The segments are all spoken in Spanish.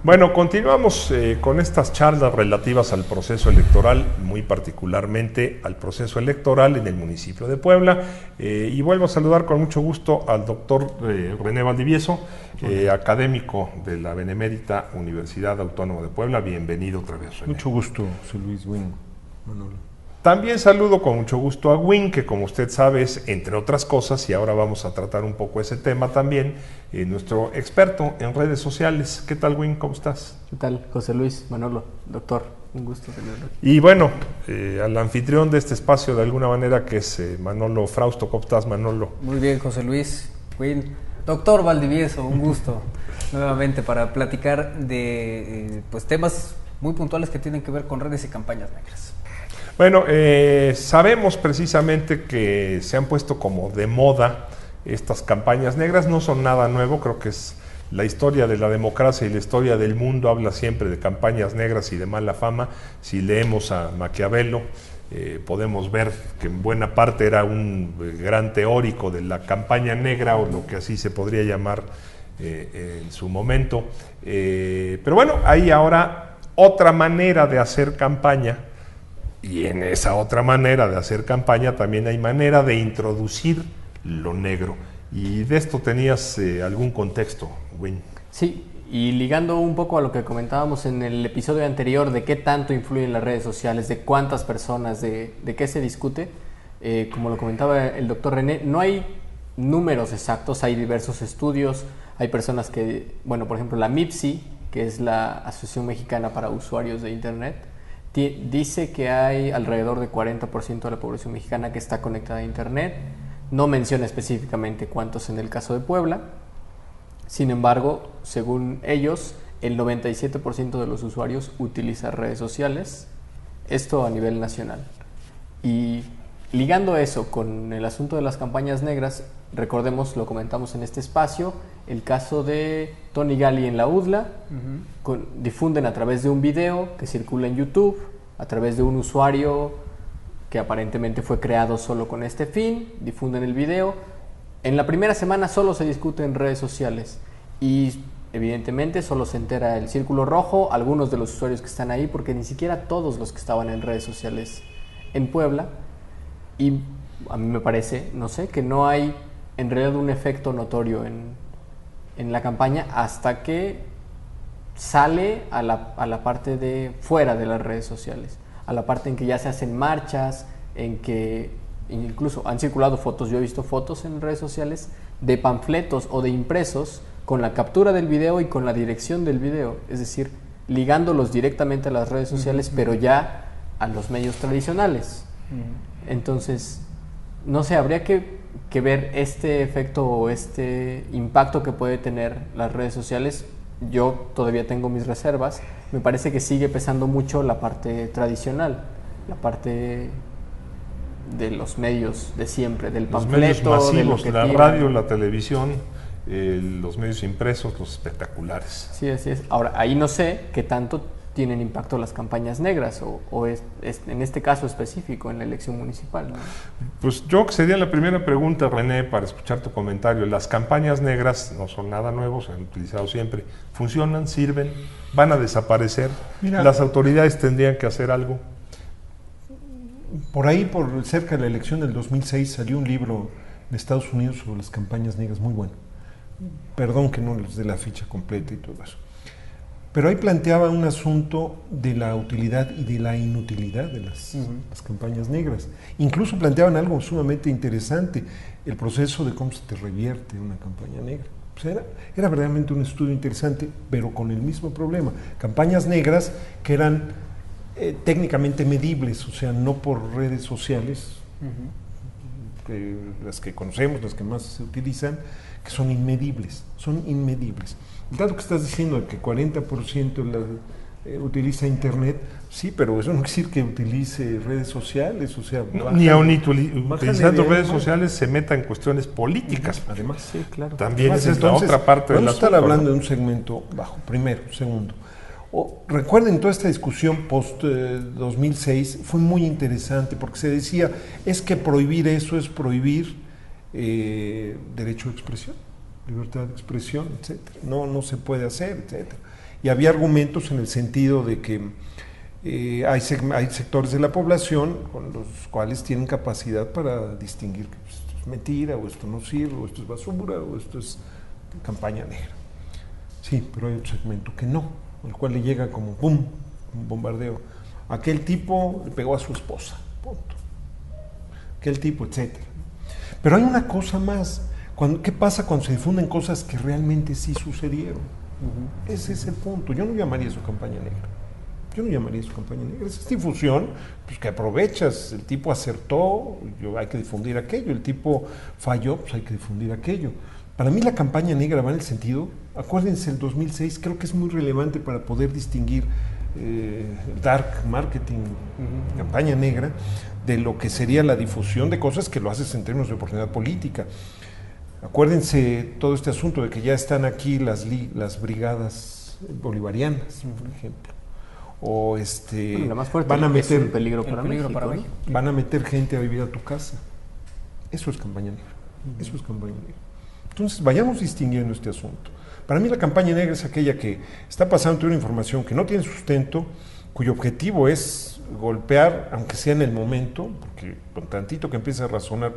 Bueno, continuamos con estas charlas relativas al proceso electoral, muy particularmente al proceso electoral en el municipio de Puebla. Y vuelvo a saludar con mucho gusto al doctor René Valdivieso, académico de la Benemérita Universidad Autónoma de Puebla. Bienvenido otra vez, René. Mucho gusto, José Luis Win, Manolo. También saludo con mucho gusto a Win, que como usted sabe es, entre otras cosas, y ahora vamos a tratar un poco ese tema también, nuestro experto en redes sociales. ¿Qué tal, Win? ¿Cómo estás? ¿Qué tal, José Luis, Manolo, doctor? Un gusto tenerlo. Y bueno, al anfitrión de este espacio de alguna manera, que es Manolo Frausto. ¿Cómo estás, Manolo? Muy bien, José Luis, Win. Doctor Valdivieso, un gusto nuevamente para platicar de pues temas muy puntuales que tienen que ver con redes y campañas negras. Bueno, sabemos precisamente que se han puesto como de moda estas campañas negras. No son nada nuevo, creo que es la historia de la democracia y la historia del mundo habla siempre de campañas negras y de mala fama. Si leemos a Maquiavelo, podemos ver que en buena parte era un gran teórico de la campaña negra, o lo que así se podría llamar en su momento. Pero bueno, hay ahora otra manera de hacer campaña. Y en esa otra manera de hacer campaña también hay manera de introducir lo negro. Y de esto tenías algún contexto, Win. Sí, y ligando un poco a lo que comentábamos en el episodio anterior de qué tanto influyen las redes sociales, de cuántas personas, de qué se discute, como lo comentaba el doctor René, no hay números exactos, hay diversos estudios, hay personas que, bueno, por ejemplo la MIPSI, que es la Asociación Mexicana para Usuarios de Internet, dice que hay alrededor de 40% de la población mexicana que está conectada a Internet. No menciona específicamente cuántos en el caso de Puebla. Sin embargo, según ellos, el 97% de los usuarios utiliza redes sociales. Esto a nivel nacional. Y ligando eso con el asunto de las campañas negras, recordemos, lo comentamos en este espacio, el caso de Tony Gali en la UDLA. Difunden a través de un video que circula en YouTube, a través de un usuario que aparentemente fue creado solo con este fin, difunden el video. En la primera semana solo se discute en redes sociales y evidentemente solo se entera el círculo rojo, algunos de los usuarios que están ahí, porque ni siquiera todos los que estaban en redes sociales en Puebla. Y a mí me parece, no sé, que no hay en realidad un efecto notorio en la campaña hasta que sale a la parte de fuera de las redes sociales, a la parte en que ya se hacen marchas, en que incluso han circulado fotos. Yo he visto fotos en redes sociales de panfletos o de impresos con la captura del video y con la dirección del video, es decir, ligándolos directamente a las redes sociales, pero ya a los medios tradicionales. Entonces, no sé, habría que ver este efecto o este impacto que puede tener las redes sociales. Yo todavía tengo mis reservas. Me parece que sigue pesando mucho la parte tradicional, la parte de los medios de siempre, del panfleto, los medios masivos, de la radio, la televisión, los medios impresos, los espectaculares. Sí, así es. Ahora, ahí no sé qué tanto tienen impacto las campañas negras o es en este caso específico en la elección municipal, ¿no? Pues yo que sería la primera pregunta, René, para escuchar tu comentario. Las campañas negras no son nada nuevo, se han utilizado siempre. ¿Funcionan? ¿Sirven? ¿Van a desaparecer? Mira, ¿Las autoridades tendrían que hacer algo? por ahí, por cerca de la elección del 2006, salió un libro de Estados Unidos sobre las campañas negras muy bueno. Perdón que no les dé la ficha completa y todo eso. Pero ahí planteaba un asunto de la utilidad y de la inutilidad de las campañas negras. Incluso planteaban algo sumamente interesante, el proceso de cómo se te revierte una campaña negra. O sea, era verdaderamente un estudio interesante, pero con el mismo problema. Campañas negras que eran técnicamente medibles, o sea, no por redes sociales, las que conocemos, las que más se utilizan, que son inmedibles, El dato que estás diciendo de que 40% utiliza Internet, sí, pero eso no quiere decir que utilice redes sociales, o sea... Ni aun utilizando redes sociales se meta en cuestiones políticas. Además, sí, claro. También además, esa es la otra parte del asunto. Vamos a estar hablando de un segmento bajo, primero, segundo. Recuerden, toda esta discusión post-2006 fue muy interesante porque se decía, es que prohibir eso es prohibir derecho de expresión. libertad de expresión, etcétera. No se puede hacer, etcétera. Y había argumentos en el sentido de que hay sectores de la población con los cuales tienen capacidad para distinguir que esto es mentira, o esto no sirve, o esto es basura, o esto es campaña negra. Sí, pero hay otro segmento que no, al cual le llega como ¡pum!, un bombardeo. Aquel tipo le pegó a su esposa, punto. Aquel tipo, etcétera. Pero hay una cosa más. ¿Qué pasa cuando se difunden cosas que realmente sí sucedieron? Ese es el punto. Yo no llamaría eso campaña negra. Yo no llamaría eso campaña negra. Es difusión, pues que aprovechas. El tipo acertó, hay que difundir aquello. El tipo falló, pues hay que difundir aquello. Para mí la campaña negra va en el sentido, acuérdense, el 2006 creo que es muy relevante para poder distinguir dark marketing, campaña negra, de lo que sería la difusión de cosas que lo haces en términos de oportunidad política. Acuérdense todo este asunto de que ya están aquí las brigadas bolivarianas, por ejemplo. O bueno, la más fuerte van a meter es un peligro para México, ¿no? Van a meter gente a vivir a tu casa. Eso es campaña negra. Eso es campaña negra. Entonces, vayamos distinguiendo este asunto. Para mí la campaña negra es aquella que está pasando una información que no tiene sustento, cuyo objetivo es golpear, aunque sea en el momento, porque con tantito que empiece a razonar,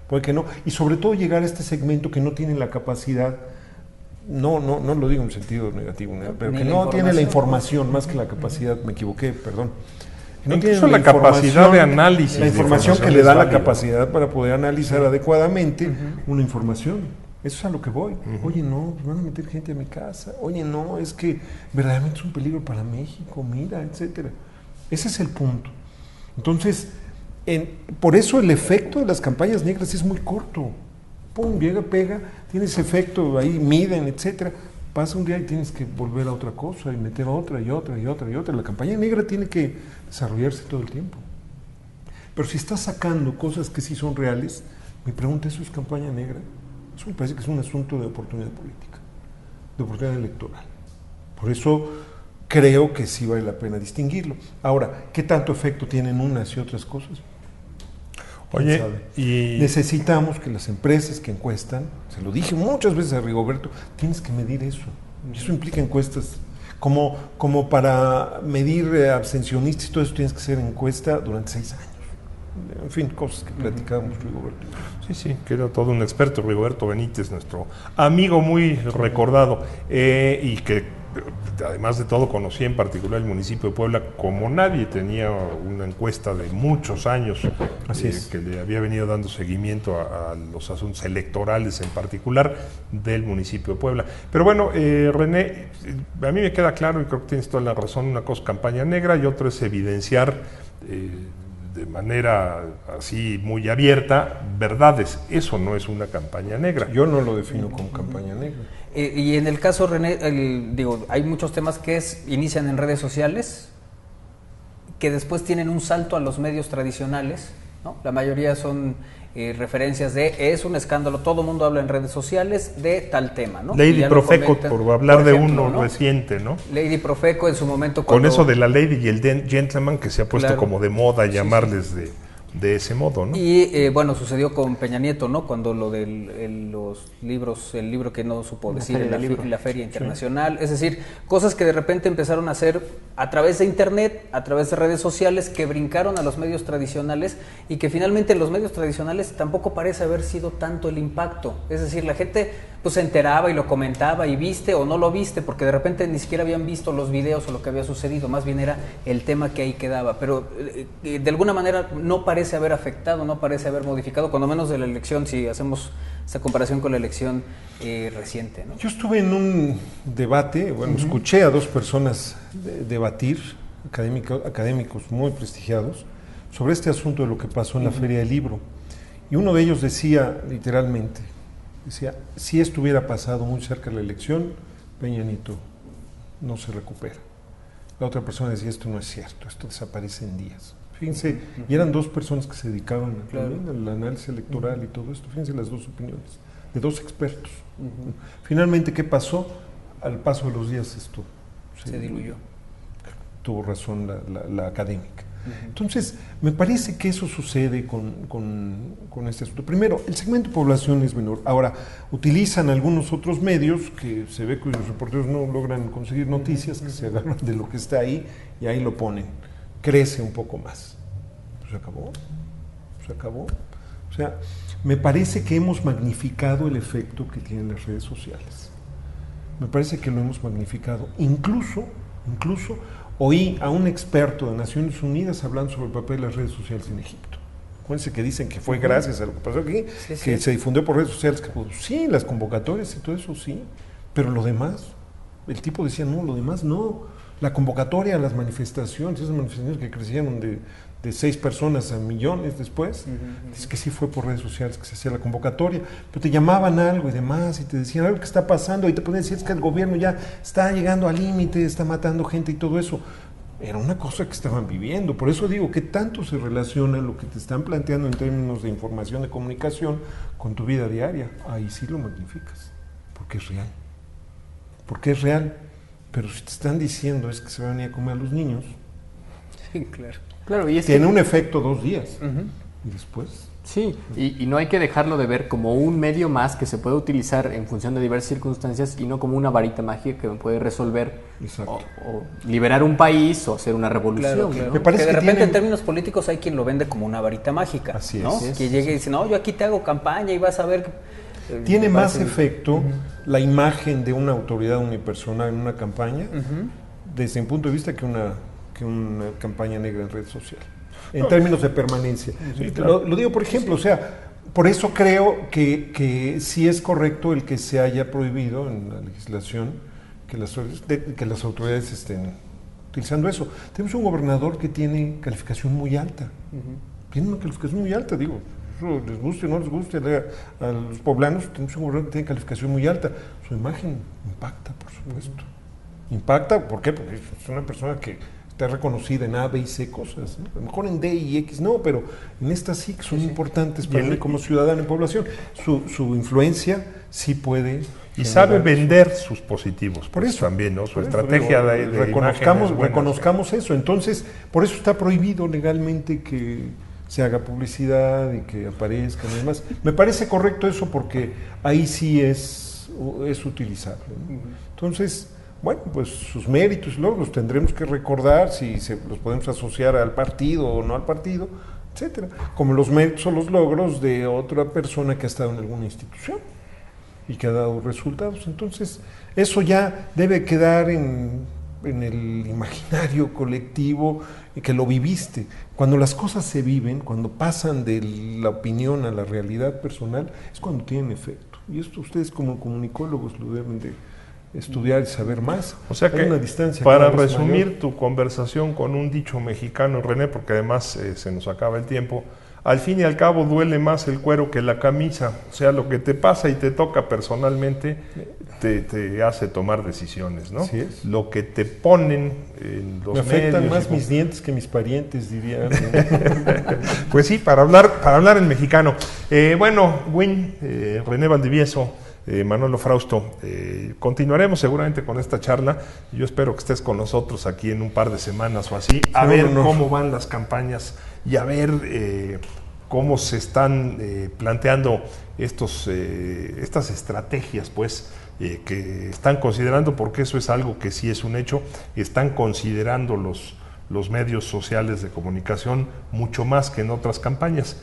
puede que no, y sobre todo llegar a este segmento que no tiene la capacidad, no lo digo en sentido negativo, pero que no tiene la información más que la capacidad, me equivoqué, perdón. No incluso la capacidad de análisis. La información que le da la capacidad para poder analizar adecuadamente una información. Eso es a lo que voy. Oye, no, van a meter gente a mi casa. Oye, no, es que verdaderamente es un peligro para México, mira, etcétera. Ese es el punto. Entonces, por eso el efecto de las campañas negras es muy corto. Pum, llega, pega, tiene ese efecto, ahí miden, etcétera. Pasa un día y tienes que volver a otra cosa y meter otra y otra y otra y otra. La campaña negra tiene que desarrollarse todo el tiempo. Pero si estás sacando cosas que sí son reales, mi pregunta, ¿eso es campaña negra? Eso me parece que es un asunto de oportunidad política, de oportunidad electoral. Por eso creo que sí vale la pena distinguirlo. Ahora, ¿qué tanto efecto tienen unas y otras cosas? Oye, y necesitamos que las empresas que encuestan, se lo dije muchas veces a Rigoberto, tienes que medir eso. Y eso implica encuestas. Como para medir abstencionistas y todo eso, tienes que hacer encuesta durante 6 años. En fin, cosas que platicábamos, Rigoberto. Sí, que era todo un experto, Rigoberto Benítez, nuestro amigo muy recordado, y que además de todo conocía en particular el municipio de Puebla como nadie. Tenía una encuesta de muchos años que le había venido dando seguimiento a los asuntos electorales en particular del municipio de Puebla. Pero bueno, René, a mí me queda claro, y creo que tienes toda la razón, una cosa es campaña negra y otra es evidenciar de manera así muy abierta verdades. Eso no es una campaña negra. Yo no lo defino como campaña negra. Y en el caso, René, hay muchos temas que inician en redes sociales, que después tienen un salto a los medios tradicionales, ¿no? La mayoría son referencias es un escándalo, todo el mundo habla en redes sociales de tal tema, ¿no? Lady Profeco, por hablar de uno reciente, ¿no? Lady Profeco en su momento con eso de la Lady y el Gentleman, que se ha puesto como de moda llamarles de ese modo, ¿no? Y bueno, sucedió con Peña Nieto, ¿no? Cuando lo de los libros, el libro que no supo decir en la Feria Internacional, es decir, cosas que de repente empezaron a hacer a través de internet, a través de redes sociales, que brincaron a los medios tradicionales y que finalmente en los medios tradicionales tampoco parece haber sido tanto el impacto. Es decir, la gente pues se enteraba y lo comentaba y viste o no lo viste, porque de repente ni siquiera habían visto los videos o lo que había sucedido, más bien era el tema que ahí quedaba, pero de alguna manera no parece haber afectado, no parece haber modificado, cuando menos de la elección, si hacemos esa comparación con la elección reciente, ¿no? Yo estuve en un debate, escuché a 2 personas debatir, académicos muy prestigiados, sobre este asunto de lo que pasó en la Feria del Libro, y uno de ellos decía literalmente, si esto hubiera pasado muy cerca de la elección, Peña Nieto no se recupera. La otra persona decía, esto no es cierto, esto desaparece en días. Fíjense, y eran 2 personas que se dedicaban al análisis electoral y todo esto. Fíjense las 2 opiniones, de 2 expertos. Finalmente, ¿qué pasó? Al paso de los días esto se diluyó. Tuvo razón la académica. Entonces, me parece que eso sucede con este asunto. Primero, el segmento de población es menor. Ahora, utilizan algunos otros medios que se ve que los reporteros no logran conseguir noticias, que se agarran de lo que está ahí y ahí lo ponen. Crece un poco más. Pues se acabó. Se acabó. O sea, me parece que hemos magnificado el efecto que tienen las redes sociales. Me parece que lo hemos magnificado. Incluso oí a un experto de Naciones Unidas hablando sobre el papel de las redes sociales en Egipto. Acuérdense que dicen que fue gracias a lo que pasó aquí, que se difundió por redes sociales. Sí, las convocatorias y todo eso sí, pero lo demás, el tipo decía, no, lo demás no. La convocatoria, las manifestaciones, esas manifestaciones que crecieron de 6 personas a millones después, es que sí fue por redes sociales que se hacía la convocatoria, pero te llamaban algo y demás, y te decían algo que está pasando, y te podían decir, es que el gobierno ya está llegando al límite, está matando gente y todo eso. Era una cosa que estaban viviendo, por eso digo que tanto se relaciona lo que te están planteando en términos de información, de comunicación, con tu vida diaria. Ahí sí lo magnificas, porque es real. Porque es real, pero si te están diciendo es que se van a venir a comer a los niños, sí, claro. Claro, y es tiene un efecto 2 días, y después... Sí, y no hay que dejarlo de ver como un medio más que se puede utilizar en función de diversas circunstancias y no como una varita mágica que puede resolver o liberar un país o hacer una revolución. Claro. ¿no? Me parece que de que repente en términos políticos hay quien lo vende como una varita mágica. Así ¿no? es. Que llegue y dice, no, yo aquí te hago campaña y vas a ver... Tiene más efecto la imagen de una autoridad unipersonal en una campaña, desde mi punto de vista, que una campaña negra en red social, en términos de permanencia. Sí, claro. Lo digo, por ejemplo, o sea, por eso creo que sí es correcto el que se haya prohibido en la legislación que las autoridades estén utilizando eso. Tenemos un gobernador que tiene calificación muy alta. Tiene una calificación muy alta, digo. Eso les guste o no les guste a los poblanos, tenemos un gobernador que tiene calificación muy alta. Su imagen impacta, por supuesto. Impacta, ¿por qué? Porque es una persona que está reconocida en A, B y C cosas, ¿no? A lo mejor en D y X no, pero en estas sí que son importantes para mí como ciudadano en población. Su influencia sí puede... Y sabe vender sus positivos, por eso también, ¿no? Su por eso, estrategia digo, de reconozcamos eso. Entonces, por eso está prohibido legalmente que se haga publicidad y que aparezcan y demás. Me parece correcto eso porque ahí sí es utilizable, ¿no? Entonces, bueno, pues sus méritos luego los tendremos que recordar, si los podemos asociar al partido o no al partido, etcétera. Como los méritos o los logros de otra persona que ha estado en alguna institución y que ha dado resultados. Entonces, eso ya debe quedar en el imaginario colectivo y que lo viviste. Cuando las cosas se viven, cuando pasan de la opinión a la realidad personal, es cuando tienen efecto. Y esto ustedes como comunicólogos lo deben de estudiar y saber más. O sea que, una distancia para resumir tu conversación con un dicho mexicano, René, porque además se nos acaba el tiempo, al fin y al cabo duele más el cuero que la camisa. O sea, lo que te pasa y te toca personalmente te hace tomar decisiones, ¿no? Así es. Lo que te ponen en los medios... Me afectan más mis dientes que mis parientes, dirían. Pues sí, para hablar en mexicano. Bueno, Win, René Valdivieso, Manolo Frausto, continuaremos seguramente con esta charla. Yo espero que estés con nosotros aquí en un par de semanas o así, a ver cómo van las campañas y a ver cómo se están planteando estas estrategias, pues, que están considerando, porque eso es algo que sí es un hecho, están considerando los medios sociales de comunicación mucho más que en otras campañas.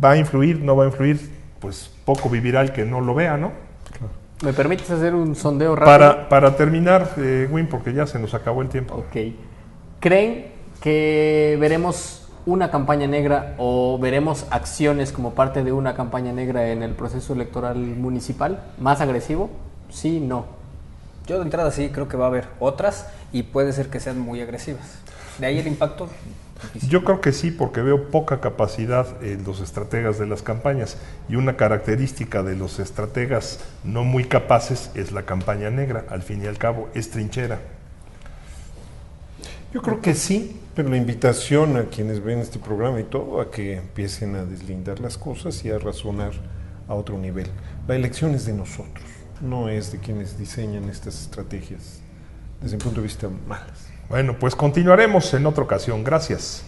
¿Va a influir? ¿No va a influir? Pues poco vivirá el que no lo vea, ¿no? Claro. ¿Me permites hacer un sondeo rápido? Para terminar, Win, porque ya se nos acabó el tiempo. Ok. ¿Creen que veremos una campaña negra o veremos acciones como parte de una campaña negra en el proceso electoral municipal más agresivo? Sí, no. Yo de entrada sí creo que va a haber otras y puede ser que sean muy agresivas. De ahí el impacto. Yo creo que sí, porque veo poca capacidad en los estrategas de las campañas, y una característica de los estrategas no muy capaces es la campaña negra. Al fin y al cabo es trinchera. Yo creo que sí, pero la invitación a quienes ven este programa y todo, a que empiecen a deslindar las cosas y a razonar a otro nivel. La elección es de nosotros, no es de quienes diseñan estas estrategias desde mi punto de vista, malas. Bueno, pues continuaremos en otra ocasión. Gracias.